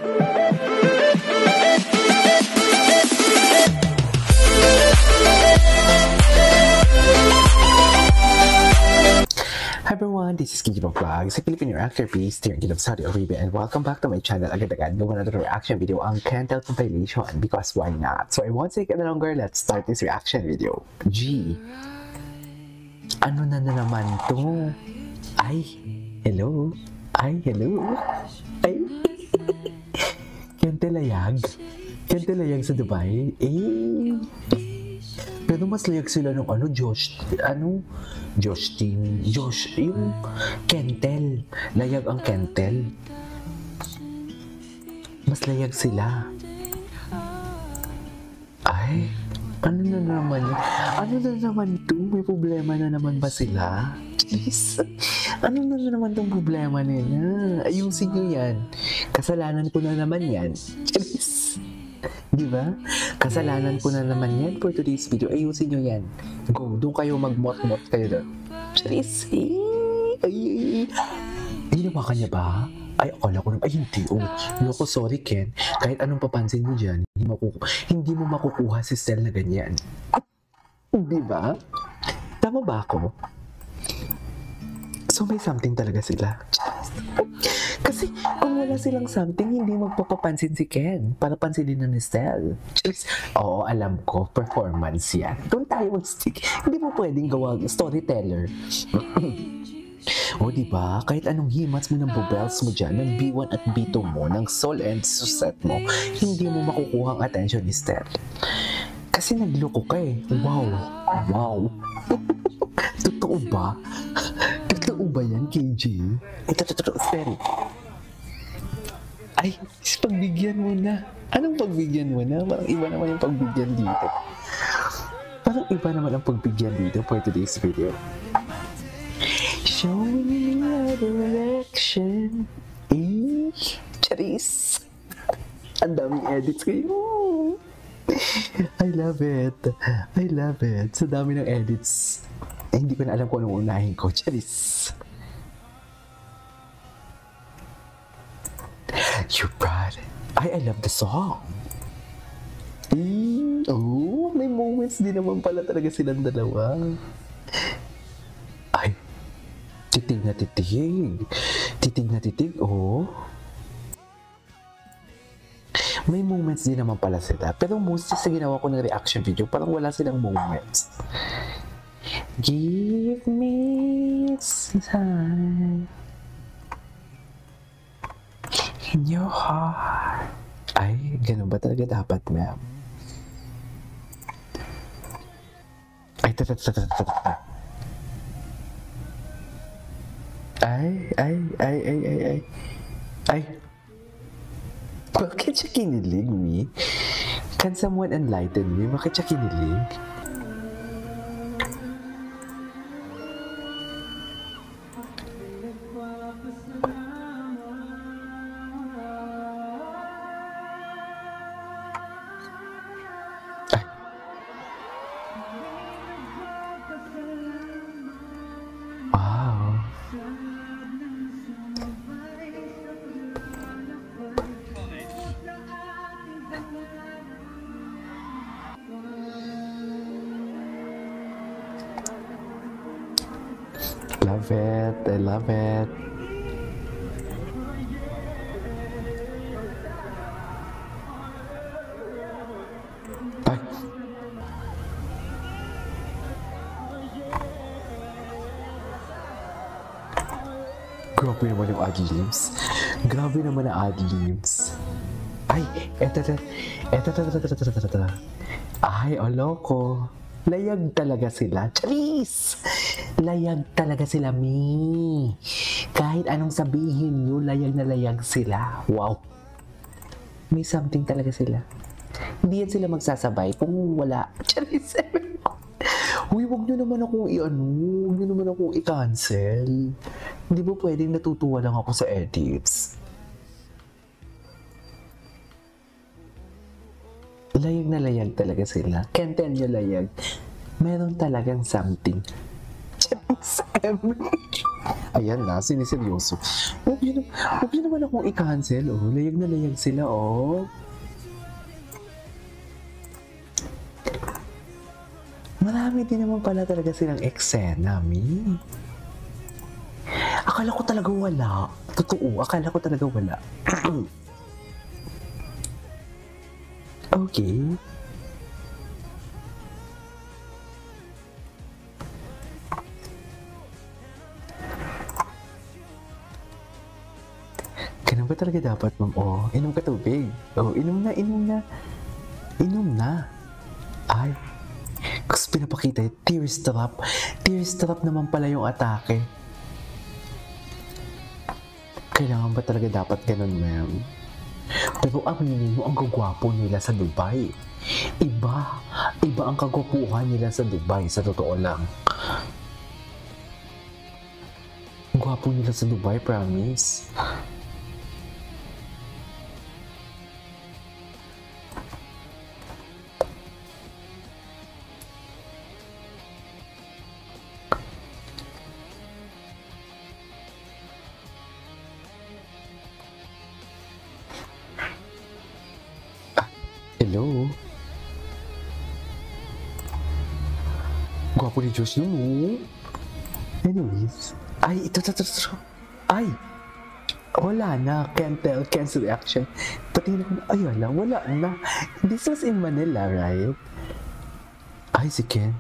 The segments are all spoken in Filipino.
Hi everyone, this is Kijibang Vlog, sa Filipino reactor piece, here in Saudi Arabia, and welcome back to my channel. Agad-agad gawa na another reaction video ang Kentel compilation, because why not? So I won't take any longer, let's start this reaction video. G. Ano na naman to? Ay, hello? Ay, hello? Ay, Kentelayag? Kentelayag sa Dubai? Eh, pero mas layag sila ng Josh, yung Kentel. Layag ang Kentel. Mas layag sila. Ay, ano na naman yun? Ano na naman to? May problema na naman ba sila? Please. Ano na naman tong problema nila? Ayusin nyo yan. Kasalanan ko na naman yan. Please. Di ba? Kasalanan ko na naman yan for today's video. Ayusin nyo yan. Go, doon kayo mag-mot-mot kayo doon. Charis, ay. Ginawa ka niya ba? Ay, akala ko naman. Ay, hindi. Loko, sorry, Ken. Kahit anong papansin mo dyan, hindi mo makukuha si Stel na ganyan. Di ba? Tama ba ako? So, may something talaga sila. Kasi kung wala silang something, hindi magpapapansin si Ken para pansinin na ni Stel. Oo, alam ko, performance yan. Doon tayo mag-stick. Hindi mo pwedeng gawa storyteller. O diba, kahit anong himats mo ng bubels mo dyan, ng B1 at B2 mo, ng sol and suset mo, hindi mo makukuha ang attention ni Stel. Kasi nagloko ka eh. Wow. Totoo ba? Totoo ba yan, KJ? Totoo, Stel. Ay, pagbigyan mo na. Anong pagbigyan mo na? Parang iba naman yung pagbigyan dito. Parang iba naman ang pagbigyan dito for today's video. Show me the direction. Charis. Ang daming edits kayo. I love it. Sa dami ng edits. Hindi ko na alam kung anong unahin ko. Charis. You brought it. I love the song. May moments din naman pala talaga silang dalawa. Ay, titig na titig. May moments din naman pala sila. Pero mostly sa ginawa ko ng reaction video, parang wala silang moments. Give me time in your heart. Ay, ganun ba talaga dapat, ma'am? Ay, Ay. Bakit siya kinilig, Mi? Can someone enlighten me? Bakit siya kinilig? Love it. I love it. Ay. Grabe naman yung ad-libs. Grabe naman ang ad-libs. Ay, eto. Ay, loko. Layag talaga sila. Charis! Layag talaga sila, Mi. Kahit anong sabihin nyo, layag na layag sila. Wow. May something talaga sila. Hindi yan sila magsasabay kung wala. Charis! Uy, huwag nyo naman akong huwag nyo naman akong i-cancel. Hindi ba pwedeng natutuwa lang ako sa edits? Layag na layag talaga sila. Can't tell you layag. Meron talagang something. Ayan na, siniseryoso. Huwag yun naman akong i-cancel, oh. Layag na layag sila, oh. Marami din naman pala talaga silang eksena, Mi. Akala ko talaga wala. Totoo, akala ko talaga wala. Okay. Ganun ba talaga dapat, ma'am? Oh, inom ka tubig. Oh, inom na, inom na. Inom na. Ay. Kasi pinapakita yung tear strap. Tear strap naman pala yung atake. Kailangan ba talaga dapat ganun, ma'am? Pero aminin mo, ang gagwapo nila sa Dubai. Iba ang kagwapuhan nila sa Dubai, sa totoo lang. Ang gwapo nila sa Dubai, promise. Hello? Gwapo ni Josh yun, oh. Anyways. Ay, ito. Ay! Wala na. Can't tell. Cancel reaction. Patingin ko na, ay, wala na. This was in Manila, right? Ay, si Ken.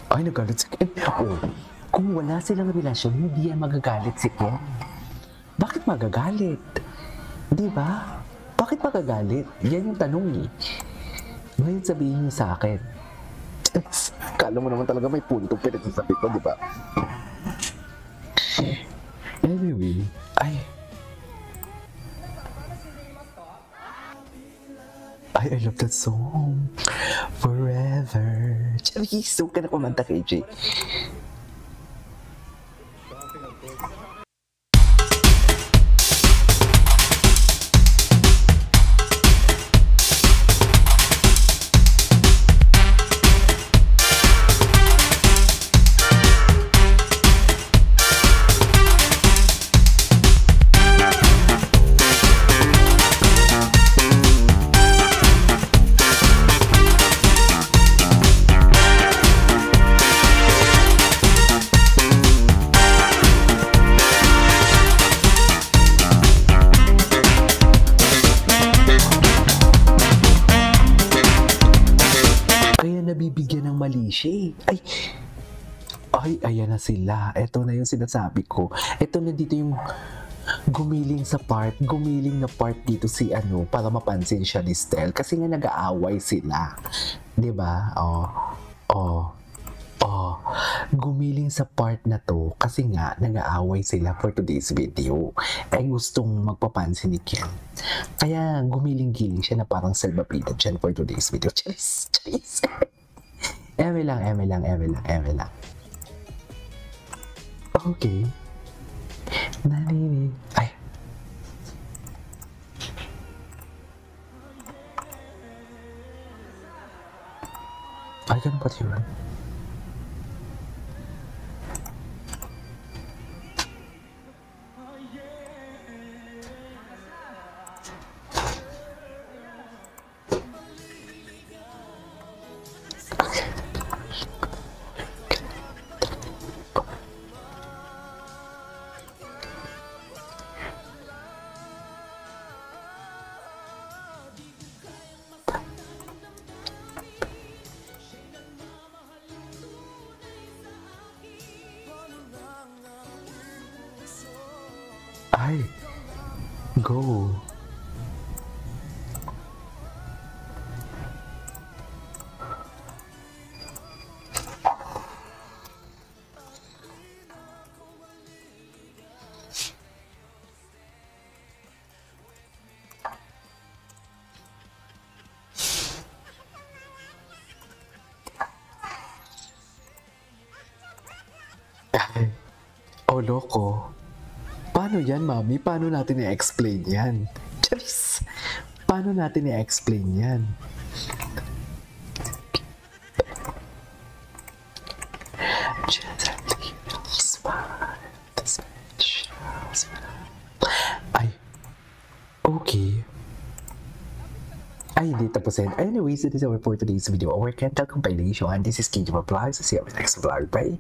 Ay, nagalit si Ken. Oh, kung wala silang relasyon, hindi yan magagalit si Ken. Bakit magagalit? Di ba? Bakit magagalit? Yan yung tanong, eh. Ngayon sabihin niyo sa akin. Kala mo naman talaga may punto pinagsasabi ko, di ba? Anyway, I love that song. Forever. Charis, so ka na kumanta kay Jay. Nabibigyan ng mali siya. Ay, ayan na sila. Ito na yung sinasabi ko. Ito na dito yung gumiling na part dito si para mapansin siya ni Stel. Kasi nga nag-aaway sila. Diba? Gumiling sa part na to kasi nga nag-aaway sila for today's video. Ay gustong magpapansin ni Ken. Kaya gumiling-giling siya na parang salbabida dyan for today's video. Charis. Eme lang. Okay. Ay. Ay, ganun pati yun. Ay, go. Ay, oh loko. Paano yan, Mami? Paano natin i-explain yan? Charis! Paano natin i-explain yan? Gently, smile, this bitch. Ay, hindi tapusin. Anyways, this is our for today's video. Our Kental compilation. This is KJ Vlogs. See you on the next vlog. Bye!